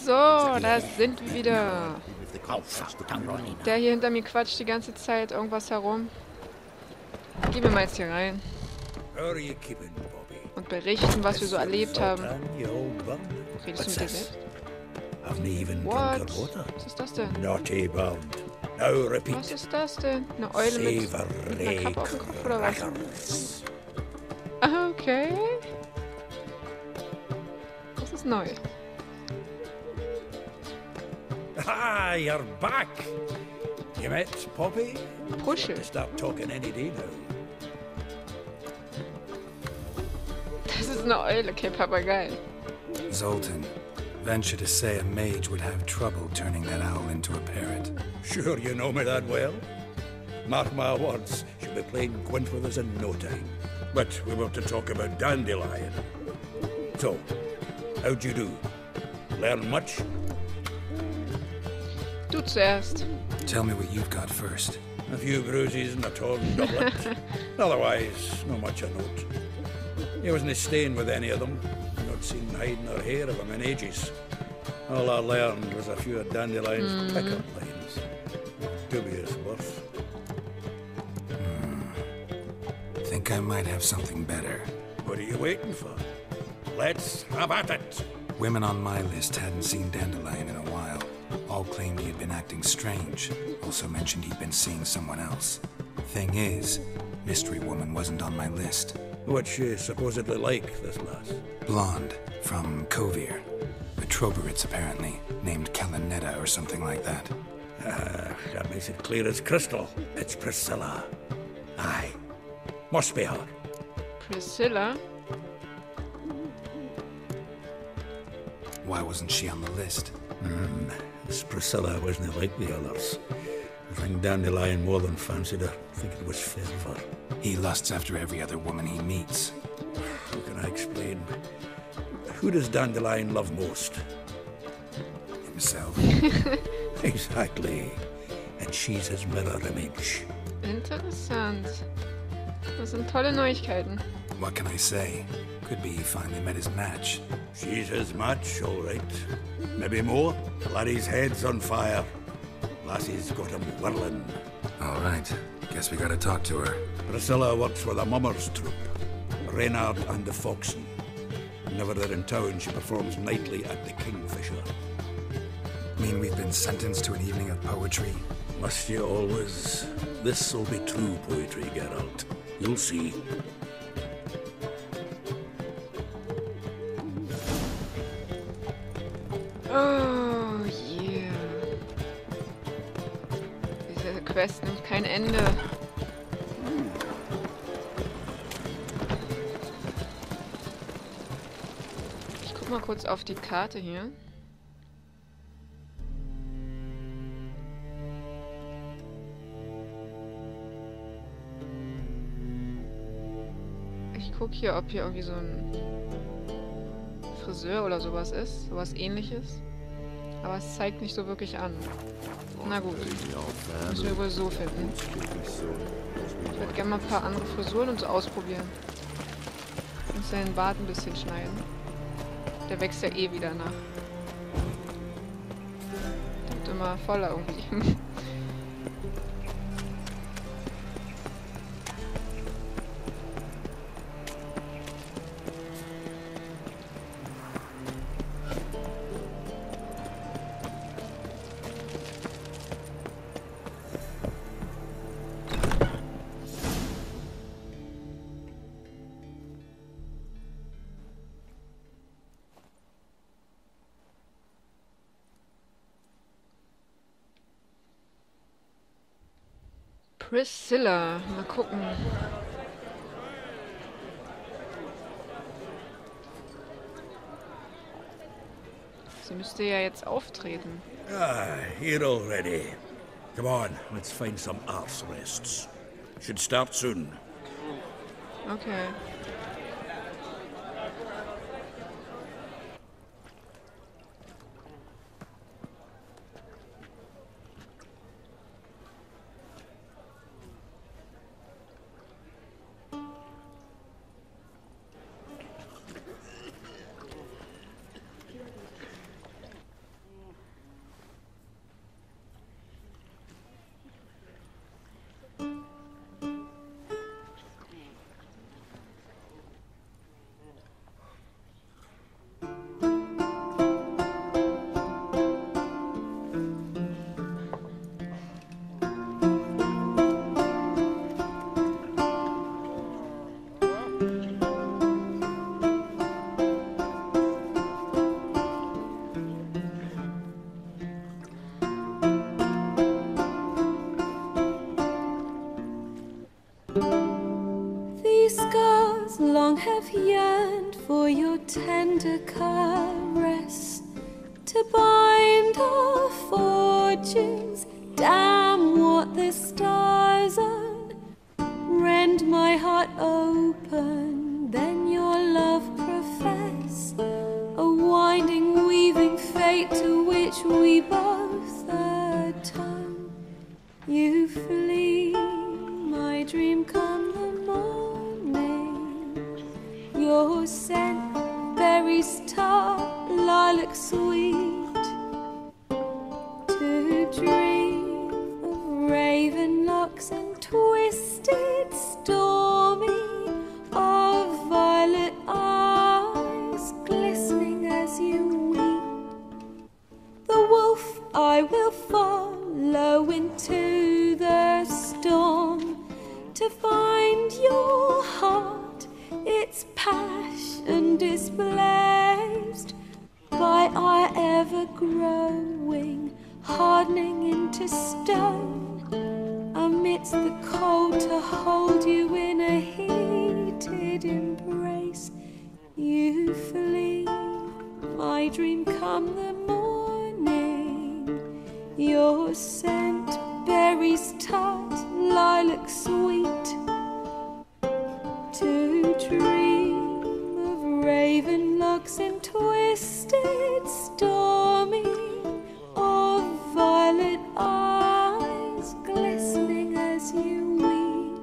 So, da sind wir wieder. Der hier hinter mir quatscht die ganze Zeit irgendwas herum. Gehen wir mal jetzt hier rein. Und berichten, was wir so erlebt haben. Redest du mit dir selbst? What? Was ist das denn? Was ist das denn? Eine Eule mit einer Kappe auf dem Kopf oder was? Okay. Das ist neu. Ah, you're back. You met Poppy? Puschel. To start talking any day now. Das ist eine Eule, okay, Papagei. Zoltan, venture to say a mage would have trouble turning that owl into a parrot. Sure you know me that well? Mark my words, she'll be playing quint with us in no time. But we were to talk about Dandelion. So, how'd you do? Learn much? Du zuerst. Tell me what you've got first. A few bruises and a torn doublet. Otherwise, not much a note. He wasn't staying with any of them. Not seen hiding or hair of him in ages. All I learned was a few of Dandelion's pickup lines. Dubious worth. Think I might have something better. What are you waiting for? Let's have at it. Women on my list hadn't seen Dandelion in a while. All claimed he had been acting strange. Also mentioned he'd been seeing someone else. Thing is, Mystery Woman wasn't on my list. What's she supposedly like, this lass? Blonde, from Kovir. A Troberitz, apparently, named Kalanetta or something like that. That makes it clear as crystal. It's Priscilla. Aye. Must be her. Priscilla? Why wasn't she on the list? This Priscilla wasn't like the others. I think Dandelion more than fancied her. I think it was fervour. He lusts after every other woman he meets. How can I explain? Who does Dandelion love most? Himself. Exactly. And she's his mirror image. Interessant. Das sind tolle Neuigkeiten. What can I say? Could be he finally met his match. She's his match, all right. Maybe more. Laddie's head's on fire. Lassie's got him whirling. All right. Guess we gotta talk to her. Priscilla works with a mummers troupe. Reynard and the Foxen. Whenever they're in town, she performs nightly at the Kingfisher. Mean we've been sentenced to an evening of poetry? Must you always? This'll be true poetry, Gerald. You'll see. Oh, yeah. Diese Quest nimmt kein Ende. Ich guck mal kurz auf die Karte hier. Ich guck hier, ob hier irgendwie so ein Friseur oder sowas ist. Sowas ähnliches. Aber es zeigt nicht so wirklich an. Na gut. Müssen wir wohl so finden. Ich würde gerne mal ein paar andere Frisuren und so ausprobieren. Und seinen Bart ein bisschen schneiden. Der wächst ja eh wieder nach. Der wird immer voller irgendwie. Priscilla. Mal gucken. Sie müsste ja jetzt auftreten. Ah, here already. Come on, let's find some arse rests. Should start soon. Okay. your tender caress, to bind our fortunes. Damn what the stars are. Rend my heart open, then your love profess. A winding, weaving fate to which we both atone. You flee, my dream come the morning. Your scent, berries tart, lilac sweet. To dream of raven locks and twisted, stormy, of violet eyes glistening as you weep. The wolf I will follow into the storm, to find your heart, its passion displaced by our ever-growing, hardening into stone. Amidst the cold, to hold you in a heated embrace. You flee, my dream come the morning. Your scent, berries tart, lilac sweet. To dream of raven locks and twisted, stormy, of violet eyes glistening as you weep.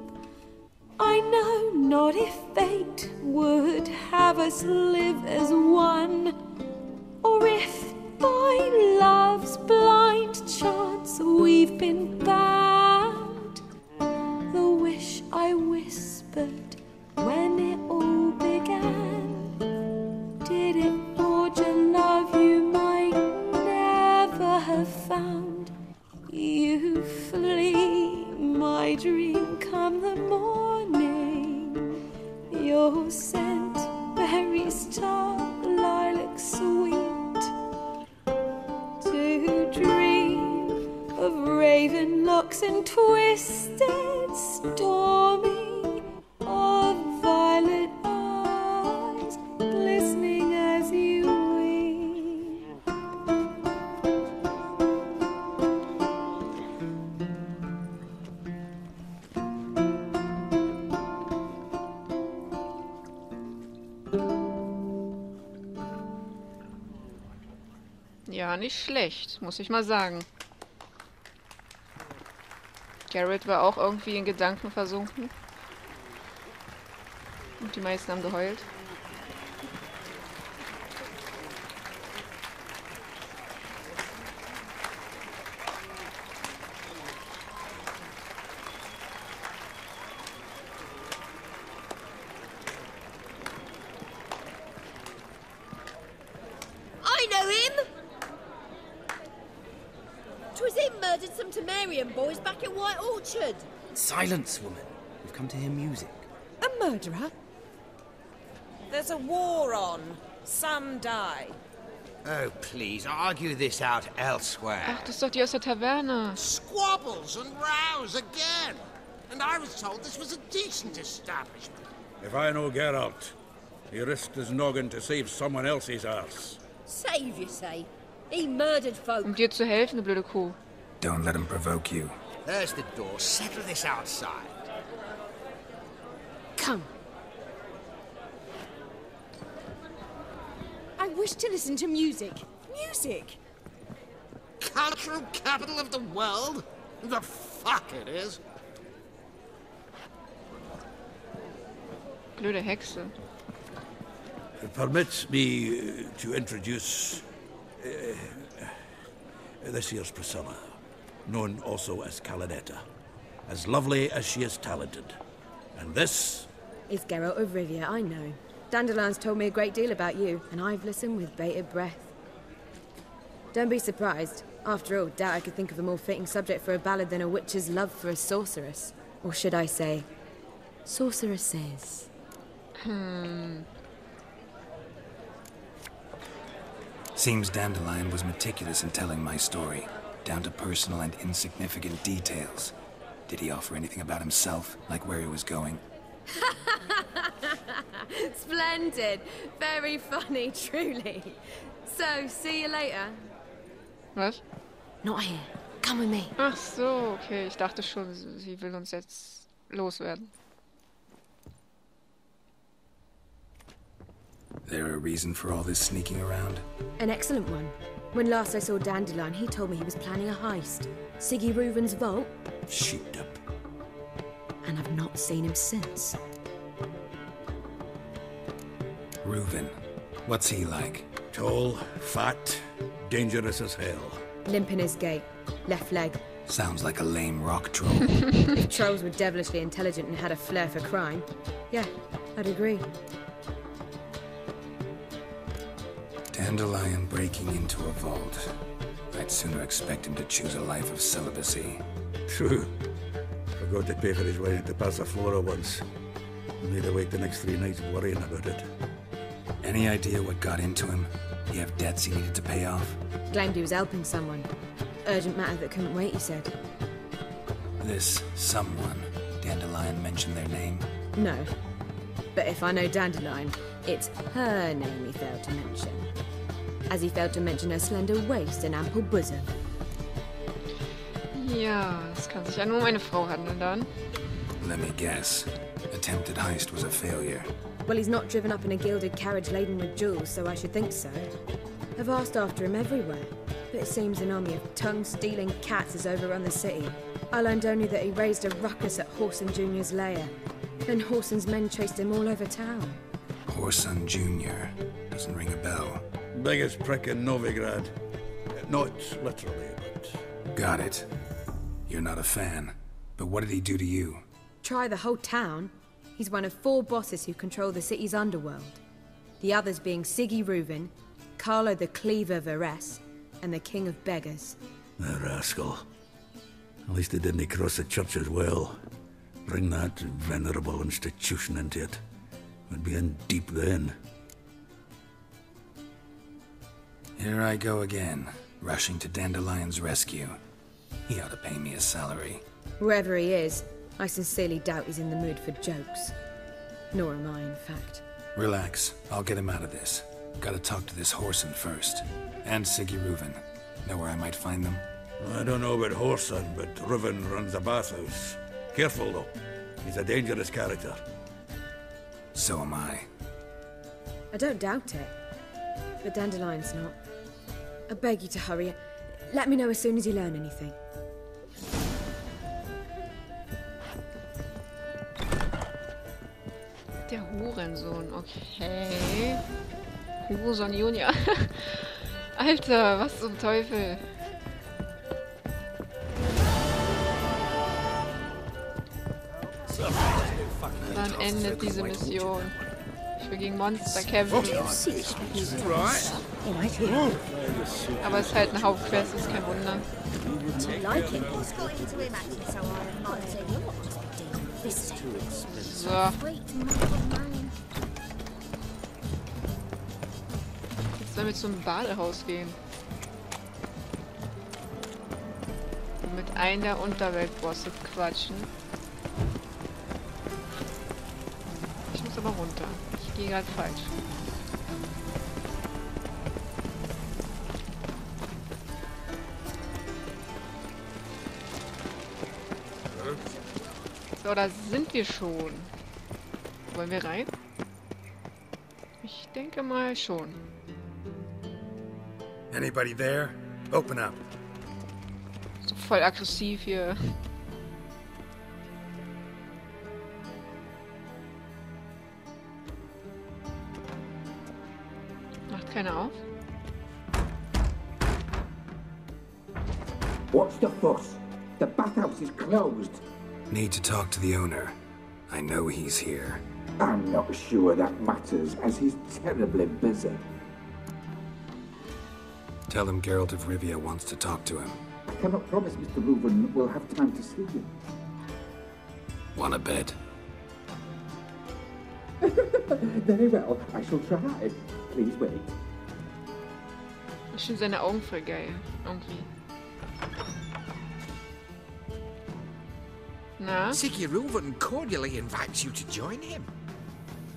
I know not if fate would have us live as one, or if by love's blind chance we've been bound. The wish I whispered when it all began, did it forge a love you might never have found? You flee, my dream come the morning. Your scent, berries tart, lilac sweet. To dream of raven locks and twisted, stormy, of violet eyes glistening as you weep. Ja, nicht schlecht, muss ich mal sagen. Gerald war auch irgendwie in Gedanken versunken. Und die meisten haben geheult. I know him! 'Twas him murdered some Temerian boys back in White Orchard. Silence, woman. We've come to hear music. A murderer? There's a war on. Some die. Oh, please, argue this out elsewhere. Ach, das ist doch die aus der Taverne. Squabbles and rows again. And I was told this was a decent establishment. If I know Geralt, he risked his noggin to save someone else's arse. Save, you say? He murdered folk. Um dir zu helfen, du blöde Kuh. Don't let him provoke you. There's the door. Settle this outside. Come. I wish to listen to music. Music! Cultural capital of the world? The fuck it is. Blöde Hexe. Permit me to introduce this here's Priscilla, known also as Calinetta, as lovely as she is talented. And this is Geralt of Rivia, I know. Dandelion's told me a great deal about you, and I've listened with bated breath. Don't be surprised. After all, doubt I could think of a more fitting subject for a ballad than a witch's love for a sorceress. Or should I say, sorceresses. Seems Dandelion was meticulous in telling my story, down to personal and insignificant details. Did he offer anything about himself, like where he was going? Splendid. Very funny, truly. So, see you later. Was? Not here. Come with me. Ach so, okay. Ich dachte schon, sie will uns jetzt loswerden. There a reason for all this sneaking around? An excellent one. When last I saw Dandelion, he told me he was planning a heist. Siggy Reuven's vault. Sheeped up. And I've not seen him since. Reuven. What's he like? Tall, fat, dangerous as hell. Limp in his gait. Left leg. Sounds like a lame rock troll. If trolls were devilishly intelligent and had a flair for crime, yeah, I'd agree. Dandelion breaking into a vault. I'd sooner expect him to choose a life of celibacy. True. Forgot to pay for his way into Passiflora once. Made awake the next 3 nights worrying about it. Any idea what got into him? He have debts he needed to pay off? Claimed he was helping someone. Urgent matter that couldn't wait, he said. This someone, Dandelion mentioned their name? No. But if I know Dandelion, it's her name he failed to mention. As he failed to mention her slender waist and ample bosom. Ja, es kann sich ja nur um eine Frau handeln dann. Let me guess. Attempted heist was a failure. Well, he's not driven up in a gilded carriage laden with jewels, so I should think so. I've asked after him everywhere, but it seems an army of tongue-stealing cats has overrun the city. I learned only that he raised a ruckus at Whoreson Jr.'s lair. Then Whoreson's men chased him all over town. Whoreson Jr. Doesn't ring a bell. Biggest prick in Novigrad. Not literally, but... Got it. You're not a fan. But what did he do to you? Try the whole town. He's one of 4 bosses who control the city's underworld. The others being Siggy Reuven, Carlo the Cleaver Varese, and the King of Beggars. The rascal. At least he didn't cross the church as well. Bring that venerable institution into it. We'd be in deep then. Here I go again, rushing to Dandelion's rescue. He ought to pay me a salary. Wherever he is, I sincerely doubt he's in the mood for jokes. Nor am I, in fact. Relax. I'll get him out of this. Gotta talk to this Whoreson first. And Siggy Reuven. Know where I might find them? I don't know about Whoreson, but Reuven runs a bathhouse. Careful, though. He's a dangerous character. So am I. I don't doubt it. But Dandelion's not. I beg you to hurry. Let me know as soon as you learn anything. Der Hurensohn, okay. Hurensohn Junior. Alter, was zum Teufel. Dann endet diese Mission. Ich will gegen Monster kämpfen. Aber es ist halt eine Hauptquest, ist kein Wunder. So. Jetzt sollen wir zum Badehaus gehen. Und mit einem der Unterweltbosse quatschen. Ich muss aber runter. Ich gehe gerade falsch. So, da sind wir schon. Wollen wir rein? Ich denke mal schon. Anybody there? Open up. So voll aggressiv hier. Macht keiner auf? What's the fuss? The bathhouse is closed. Need to talk to the owner. I know he's here. I'm not sure that matters, as he's terribly busy. Tell him Geralt of Rivia wants to talk to him. I cannot promise Mr. Reuven will have time to see you. Wanna bet? Very well, I shall try. Please wait. Ich finde seine Augen voll geil. Irgendwie. Na? Siggy Reuven cordially invites you to join him.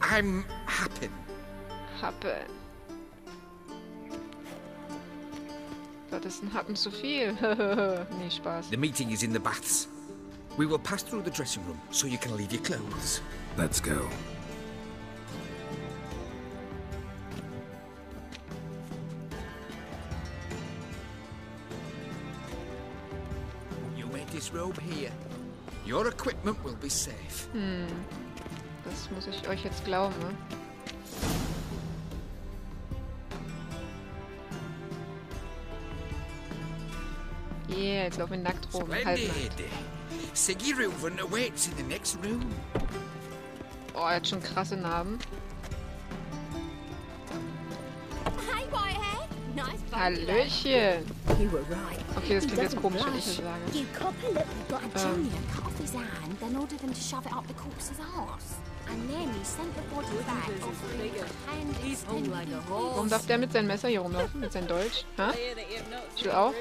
I'm happy. Happe. Das ist ein Happen zu viel. Nee, Spaß. The meeting is in the baths. We will pass through the dressing room so you can leave your clothes. Let's go. You made this robe here. Your equipment will be safe. Das muss ich euch jetzt glauben, ne? Yeah, jetzt laufen wir nackt rum. Halbnackt. Siggy Reuven awaits in the next room. Oh, er hat schon krasse Narben. Hey, Whitehead. Nice bungalow. Hallöchen. You were right. Okay, das He klingt jetzt doesn't komisch, wenn ich blush. das sage. You cop a look, you've got a junior cut off his hand, then ordered them to shove it up the corpse's arse. And then he sent the body back offering a hand extended. Warum darf der mit seinem Messer hier rumlaufen? Mit seinem Dolch? Ha? Ich will auch.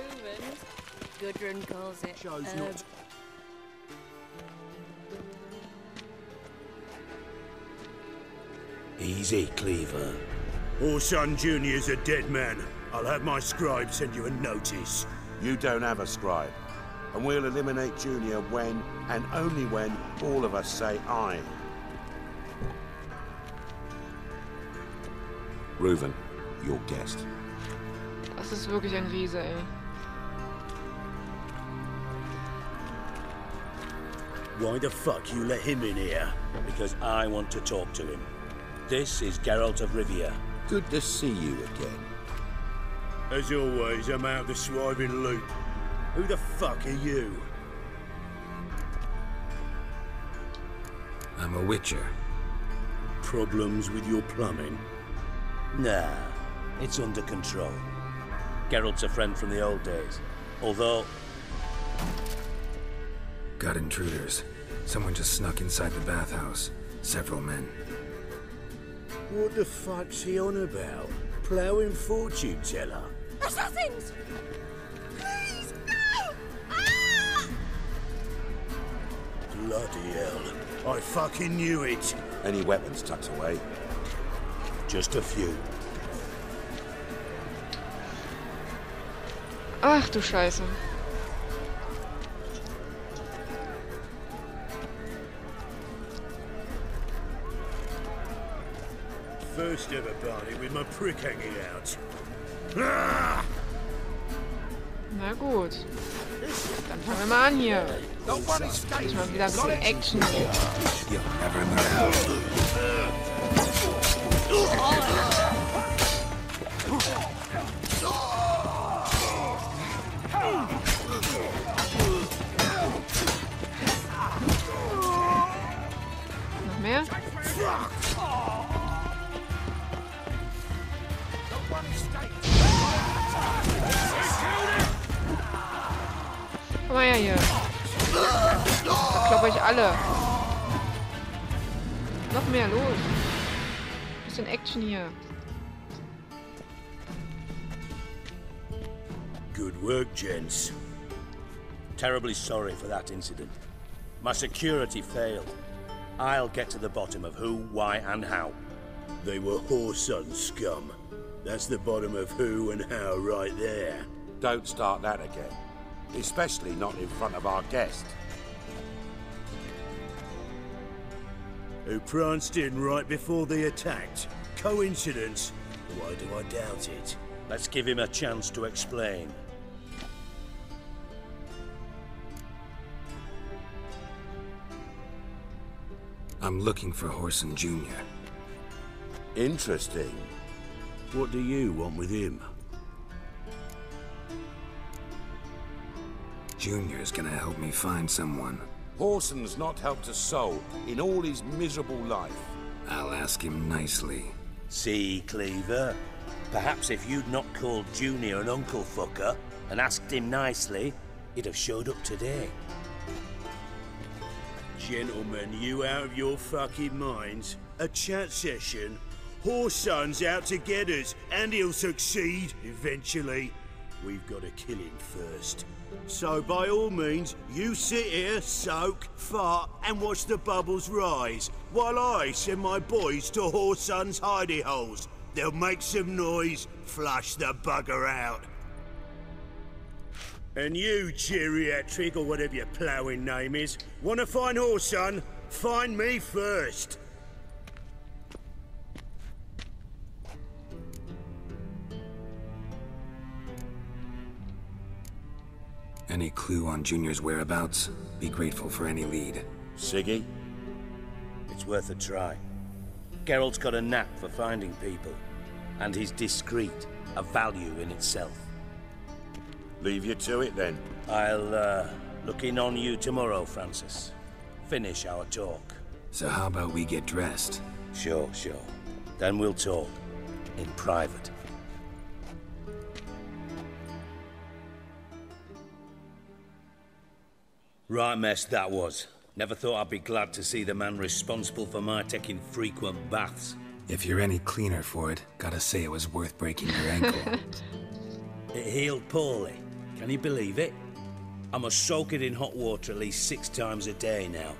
Gudrun calls it. Easy, Cleaver. Orson Jr.'s a dead man. I'll have my scribe send you a notice. You don't have a scribe. And we'll eliminate Junior when, and only when, all of us say aye. Reuven, your guest. Das ist wirklich ein Riese, ey. Why the fuck you let him in here? Because I want to talk to him. This is Geralt of Rivia. Good to see you again. As always, I'm out the swiving loop. Who the fuck are you? I'm a witcher. Problems with your plumbing? Nah, it's under control. Geralt's a friend from the old days. Although... Got intruders. Someone just snuck inside the bathhouse. Several men. What the fuck's he on about? Ploughing fortune teller? Assassins! Please, no! Ah! Bloody hell. I fucking knew it. Any weapons tucked away? Just a few. Ach du Scheiße. First ever party with my prick hanging out. Ah! Na gut. Dann fangen wir mal an hier. Muss mal wieder ein bisschen Action. Noch mehr? Komm mal her hier. Verklopp euch alle. Noch mehr, los. Bisschen Action hier. Good work, gents. Terribly sorry for that incident. My security failed. I'll get to the bottom of who, why, and how. They were whoreson scum. That's the bottom of who and how right there. Don't start that again. Especially not in front of our guest. Who pranced in right before they attacked. Coincidence? Why do I doubt it? Let's give him a chance to explain. I'm looking for Horson Jr. Interesting. What do you want with him? Junior's gonna help me find someone. Horson's not helped a soul in all his miserable life. I'll ask him nicely. See, Cleaver? Perhaps if you'd not called Junior an uncle fucker and asked him nicely, he'd have showed up today. Gentlemen, you out of your fucking minds? A chat session? Horson's out to get us, and he'll succeed, eventually. we've got to kill him first. So by all means, you sit here, soak, fart, and watch the bubbles rise, while I send my boys to Whoreson's hidey holes. They'll make some noise, flush the bugger out. And you, geriatric, or whatever your ploughing name is, want to find Whoreson? Find me first. Any clue on Junior's whereabouts? Be grateful for any lead. Siggy? It's worth a try. Gerald's got a knack for finding people. And he's discreet, a value in itself. Leave you to it, then. I'll, look in on you tomorrow, Francis. Finish our talk. So how about we get dressed? Sure. Then we'll talk. In private. Right mess that was. Never thought I'd be glad to see the man responsible for my taking frequent baths. If you're any cleaner for it, gotta say it was worth breaking your ankle. It healed poorly. Can you believe it? I must soak it in hot water at least 6 times a day now.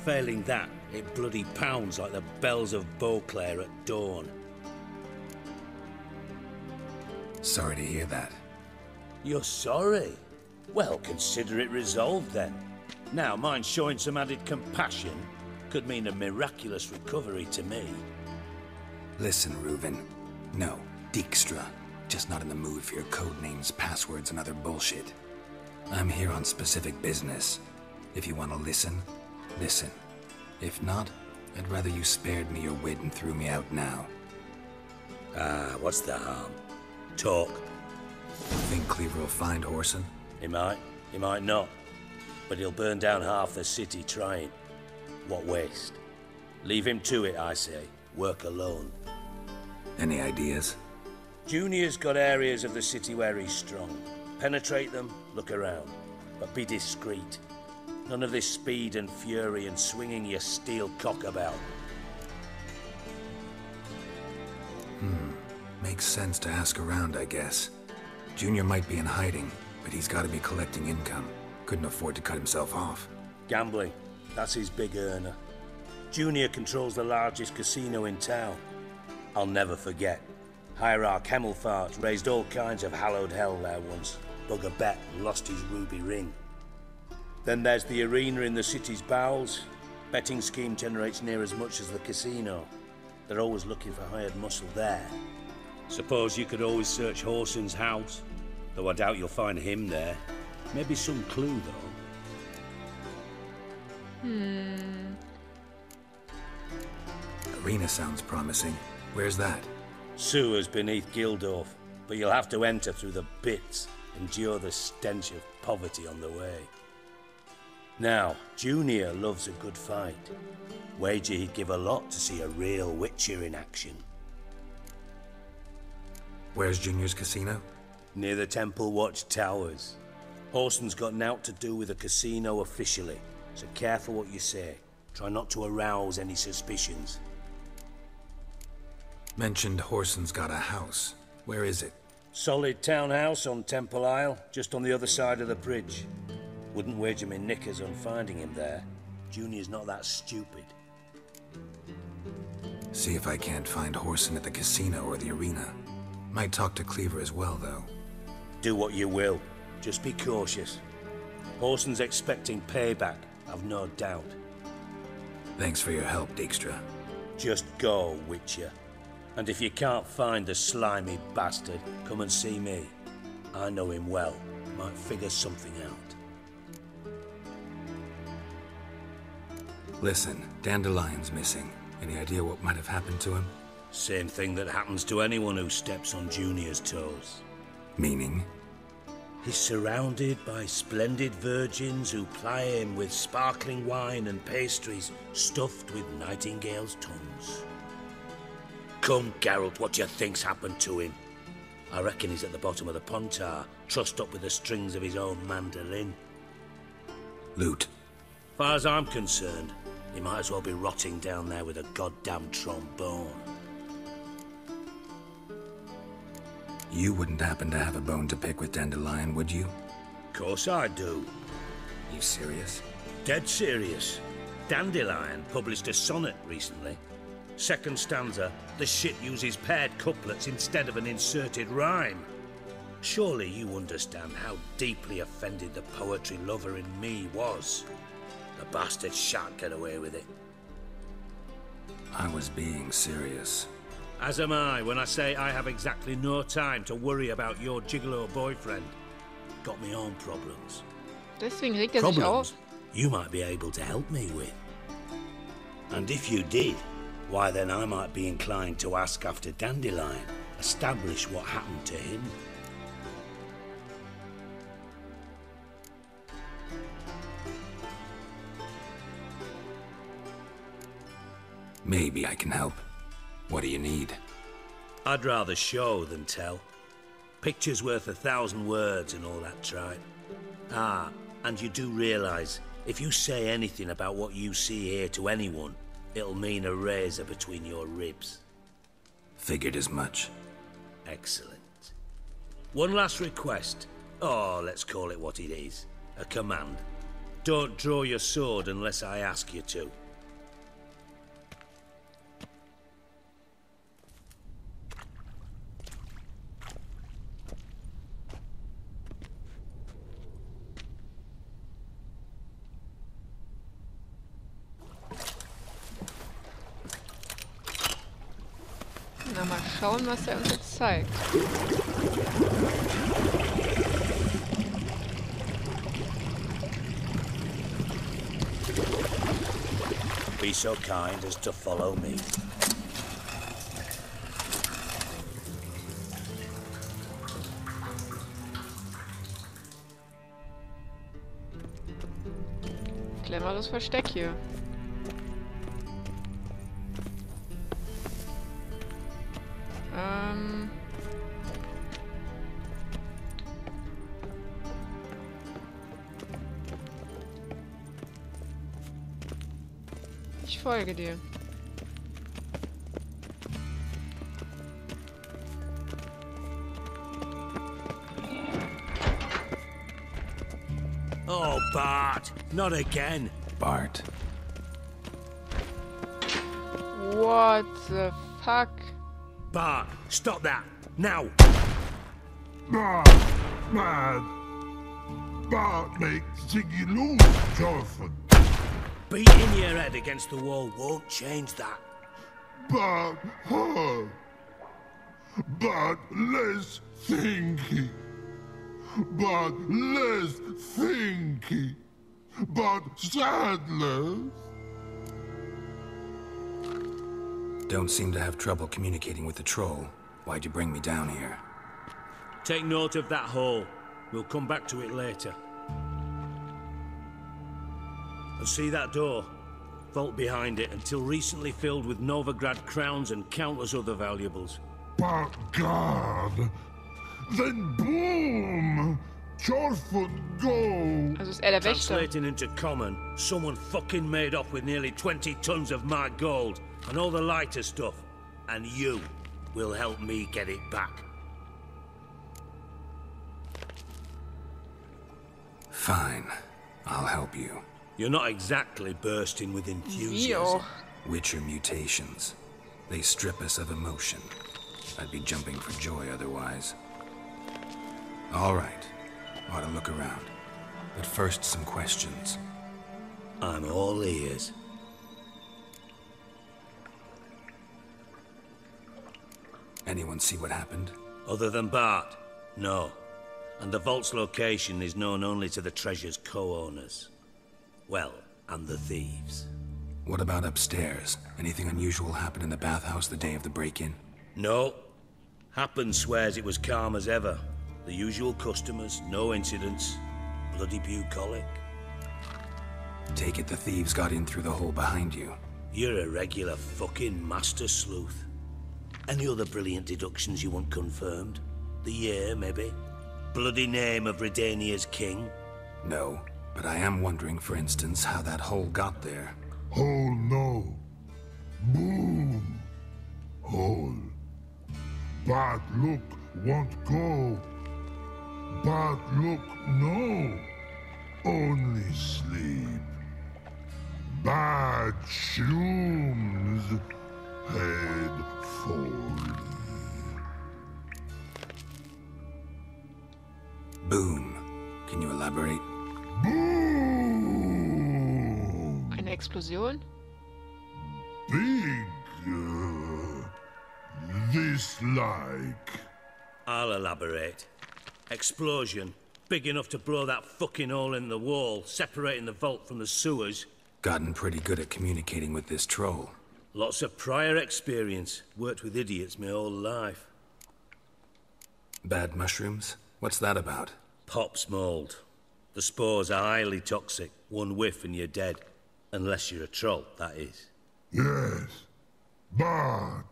Failing that, it bloody pounds like the bells of Beauclair at dawn. Sorry to hear that. You're sorry? Well, consider it resolved then. Now, mind showing some added compassion could mean a miraculous recovery to me. Listen, Reuven. No, Dijkstra. Just not in the mood for your code names, passwords, and other bullshit. I'm here on specific business. If you want to listen, listen. If not, I'd rather you spared me your wit and threw me out now. What's the harm? Talk. Think Cleaver will find Whoreson? He might not. But he'll burn down half the city trying. What waste? Leave him to it, I say. Work alone. Any ideas? Junior's got areas of the city where he's strong. Penetrate them, look around. But be discreet. None of this speed and fury and swinging your steel cock about. Makes sense to ask around, I guess. Junior might be in hiding, but he's got to be collecting income. Couldn't afford to cut himself off. Gambling. That's his big earner. Junior controls the largest casino in town. I'll never forget. Hierarch Hemmelfart raised all kinds of hallowed hell there once. Bugger bet and lost his ruby ring. Then there's the arena in the city's bowels. Betting scheme generates near as much as the casino. They're always looking for hired muscle there. Suppose you could always search Whoreson's house. Though I doubt you'll find him there. Maybe some clue, though. Arena sounds promising. Where's that? Sewers beneath Gildorf, but you'll have to enter through the pits, endure the stench of poverty on the way. Now, Junior loves a good fight. Wager he'd give a lot to see a real Witcher in action. Where's Junior's casino? Near the Temple Watch Towers. Whoreson's got naught to do with the casino officially, so careful what you say. Try not to arouse any suspicions. Mentioned Whoreson's got a house. Where is it? Solid townhouse on Temple Isle, just on the other side of the bridge. Wouldn't wager me knickers on finding him there. Junior's not that stupid. See if I can't find Whoreson at the casino or the arena. Might talk to Cleaver as well, though. Do what you will. Just be cautious. Whoreson's expecting payback, I've no doubt. Thanks for your help, Dijkstra. Just go, Witcher. And if you can't find the slimy bastard, come and see me. I know him well. Might figure something out. Listen, Dandelion's missing. Any idea what might have happened to him? Same thing that happens to anyone who steps on Junior's toes. Meaning? He's surrounded by splendid virgins who ply him with sparkling wine and pastries stuffed with nightingales' tongues. Come, Gerald, what do you think's happened to him? I reckon he's at the bottom of the Pontar, trussed up with the strings of his own mandolin. Loot. Far as I'm concerned, he might as well be rotting down there with a goddamn trombone. You wouldn't happen to have a bone to pick with Dandelion, would you? Course I do. You serious? Dead serious. Dandelion published a sonnet recently. Second stanza, the shit uses paired couplets instead of an inserted rhyme. Surely you understand how deeply offended the poetry lover in me was. The bastard shan't get away with it. I was being serious. As am I when I say I have exactly no time to worry about your gigolo boyfriend. Got me own problems. Deswegen regt sich auf. You might be able to help me with. And if you did, why then I might be inclined to ask after Dandelion, establish what happened to him. Maybe I can help. What do you need? I'd rather show than tell. Picture's worth 1,000 words and all that tripe. Ah, and you do realise, if you say anything about what you see here to anyone, it'll mean a razor between your ribs. Figured as much. Excellent. One last request. Oh, let's call it what it is. A command. Don't draw your sword unless I ask you to. Na, mal schauen, was er uns jetzt zeigt. Be so kind as to follow me. Cleveres Versteck hier. Ich folge dir. Oh, Bart! Not again! Bart. What the fuck? Bart, stop that! Now! Bart! Bart! Bart makes Ziggy lose, Jonathan. Beating your head against the wall won't change that. But her. But less thinky. But less thinky. But sadless. Don't seem to have trouble communicating with the troll. Why'd you bring me down here? Take note of that hole. We'll come back to it later. And see that door? Vault behind it, until recently filled with Novigrad crowns and countless other valuables. But God! Then boom! Chorfoot go! Also ist er der Wächter. Translating into common, someone fucking made off with nearly 20 tons of my gold and all the lighter stuff. And you will help me get it back. Fine. I'll help you. You're not exactly bursting with enthusiasm. Witcher mutations. They strip us of emotion. I'd be jumping for joy otherwise. All right. Ought to look around. But first, some questions. I'm all ears. Anyone see what happened? Other than Bart? No. And the vault's location is known only to the treasure's co-owners. Well, and the thieves. What about upstairs? Anything unusual happen in the bathhouse the day of the break-in? No. Happen swears it was calm as ever. The usual customers, no incidents. Bloody bucolic. Take it the thieves got in through the hole behind you. You're a regular fucking master sleuth. Any other brilliant deductions you want confirmed? The year, maybe? Bloody name of Redania's king? No. But I am wondering, for instance, how that hole got there. Hole no. Boom. Hole. But look won't go. But look, no, only sleep. Bad shrooms head fully. Boom. Can you elaborate? Boom! Eine Explosion? Big, this like. I'll elaborate. Explosion. Big enough to blow that fucking hole in the wall, separating the vault from the sewers. Gotten pretty good at communicating with this troll. Lots of prior experience. Worked with idiots my whole life. Bad mushrooms? What's that about? Pops mold. The spores are highly toxic. One whiff and you're dead. Unless you're a troll, that is. Yes, but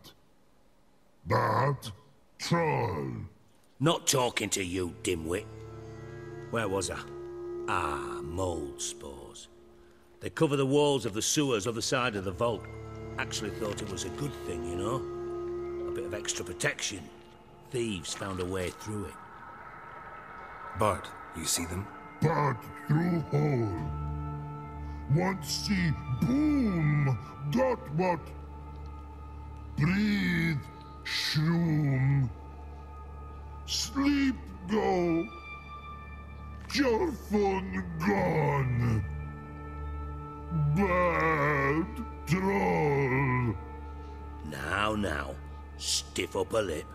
troll. Not talking to you, dimwit. Where was I? Ah, mold spores. They cover the walls of the sewers other side of the vault. Actually thought it was a good thing, you know? A bit of extra protection. Thieves found a way through it. Bart, you see them? But through hole. Want see boom. Got what? Breathe. Shroom. Sleep go. Your phone gone. Bad troll. Now. Stiff upper lip.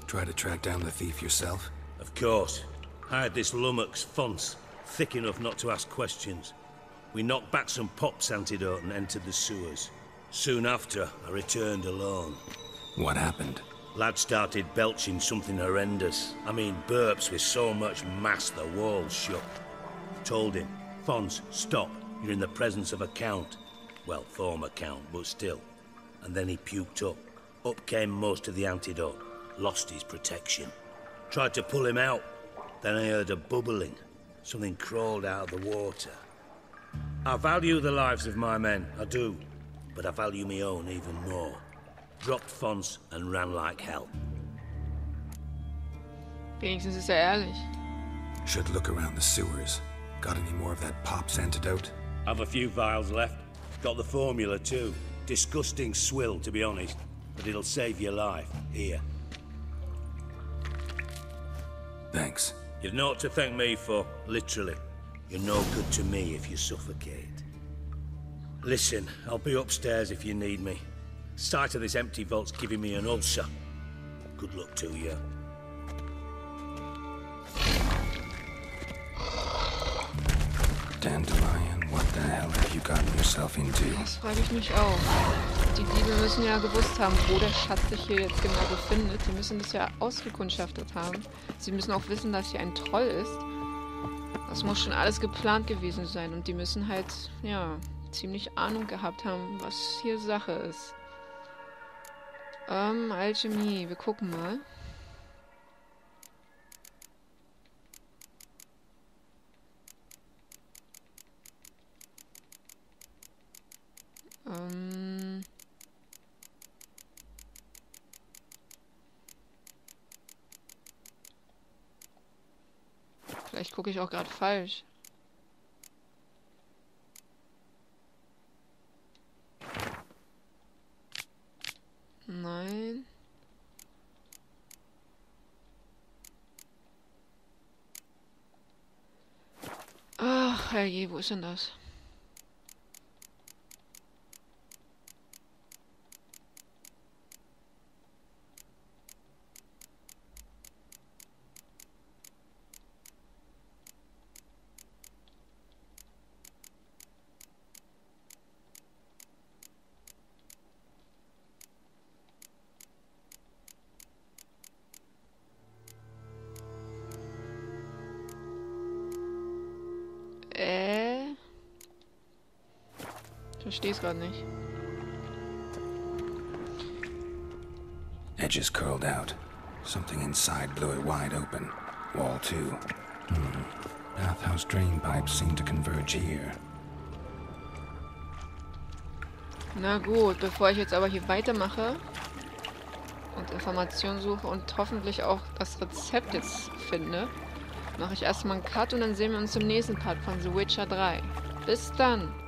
Try to track down the thief yourself? Of course. Hired this lummox, Fons. Thick enough not to ask questions. We knocked back some Pop's antidote and entered the sewers. Soon after, I returned alone. What happened? Lad started belching something horrendous. I mean, burps with so much mass the walls shook. Told him, Fons, stop. You're in the presence of a count. Well, former count, but still. And then he puked up. Up came most of the antidote. Lost his protection. Tried to pull him out. Then I heard a bubbling. Something crawled out of the water. I value the lives of my men, I do. But I value my own even more. Dropped Fons and ran like hell. Wenigstens ist ehrlich. Should look around the sewers. Got any more of that Pop's antidote? Have a few vials left. Got the formula too. Disgusting swill, to be honest. But it'll save your life. Here. Thanks. You've naught to thank me for, literally. You're no good to me if you suffocate. Listen, I'll be upstairs if you need me. Sight of this empty vault's giving me an ulcer. Good luck to you. Dandelion, what the hell have you gotten yourself into? Das frage ich mich auch. Die Diebe müssen ja gewusst haben, wo der Schatz sich hier jetzt genau befindet. Die müssen das ja ausgekundschaftet haben. Sie müssen auch wissen, dass hier ein Troll ist. Das muss schon alles geplant gewesen sein. Und die müssen halt, ja, ziemlich Ahnung gehabt haben, was hier Sache ist. Alchemie. Wir gucken mal. Vielleicht gucke ich auch gerade falsch. Nein. Ach, herrje, wo ist denn das? Ich verstehe es gerade nicht. Edges curled out. Something inside blew it wide open. Wall too. Bathhouse drain pipes seem to converge here. Na gut, bevor ich jetzt aber hier weitermache, Informationen suche und hoffentlich auch das Rezept jetzt finde, mache ich erstmal einen Cut und dann sehen wir uns im nächsten Part von The Witcher 3. Bis dann!